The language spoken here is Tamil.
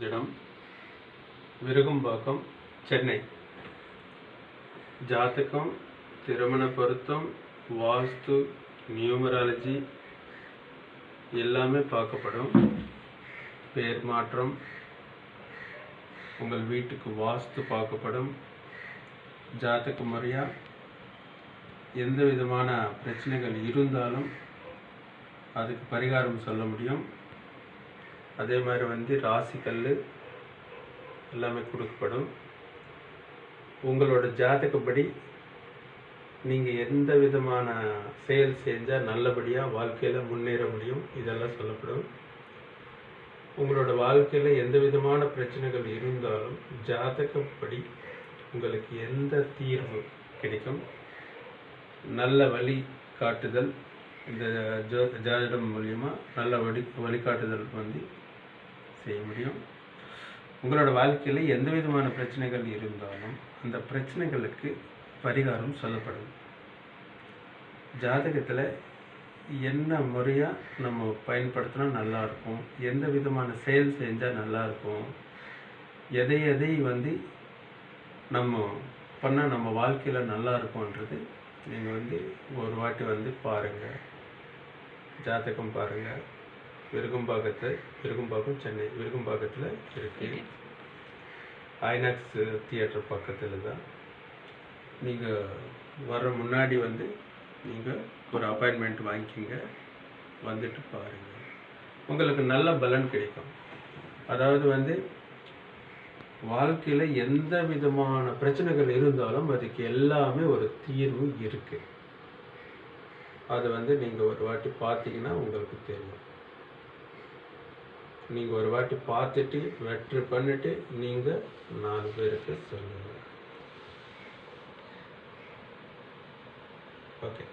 ஜோதிடம் விருகம்பாக்கம் சென்னை. ஜாதகம், திருமண பொருத்தம், வாஸ்து, நியூமராலஜி எல்லாமே பார்க்கப்படும். பேர் மாற்றம், உங்கள் வீட்டுக்கு வாஸ்து பார்க்கப்படும். ஜாதக முறையாக எந்த விதமான பிரச்சனைகள் இருந்தாலும் அதுக்கு பரிகாரம் சொல்ல முடியும். அதே மாதிரி ராசிக்கல் எல்லாமே கொடுக்கப்படும். உங்களோட ஜாதகப்படி நீங்கள் எந்த விதமான செயல் செஞ்சால் நல்லபடியாக வாழ்க்கையில் முன்னேற முடியும், இதெல்லாம் சொல்லப்படும். உங்களோட வாழ்க்கையில் எந்த விதமான பிரச்சனைகள் இருந்தாலும் ஜாதகப்படி உங்களுக்கு எந்த தீர்வு கிடைக்கும், நல்ல வழி காட்டுதல் இந்த ஜாதகம் மூலியமாக நல்ல வழிகாட்டுதல் செய்ய முடியும். உங்களோட வாழ்க்கையில் எந்த விதமான பிரச்சனைகள் இருந்தாலும் அந்த பிரச்சனைகளுக்கு பரிகாரம் சொல்லப்படும். ஜாதகத்தில் என்ன முறையாக நம்ம பயன்படுத்தினா நல்லாயிருக்கும், எந்த விதமான செயல் செஞ்சால் நல்லாயிருக்கும், எதை நம்ம பண்ணால் நம்ம வாழ்க்கையில் நல்லா இருக்கும்ன்றது நீங்கள் ஒரு வாட்டி பாருங்கள். ஜாதகம் பாருங்கள். விருகம்பாக்கம் சென்னை விருகம்பாக்கத்தில் இருக்குது. ஐநாக்ஸ் தியேட்டர் பக்கத்தில் தான். நீங்கள் வர முன்னாடி நீங்கள் ஒரு அப்பாயின்மெண்ட் வாங்கிக்கிங்க, வந்துட்டு பாருங்கள். உங்களுக்கு நல்ல பலன் கிடைக்கும். அதாவது வாழ்க்கையில் எந்த விதமான பிரச்சனைகள் இருந்தாலும் அதுக்கு எல்லாமே ஒரு தீர்வு இருக்குது. அது நீங்கள் ஒரு வாட்டி பார்த்தீங்கன்னா உங்களுக்கு தெரியும். நீங்கள் ஒரு வாட்டி பார்த்துட்டு வெற்றி பண்ணிட்டு நீங்கள் 4 பேருக்கு சொல்லுங்கள். ஓகே.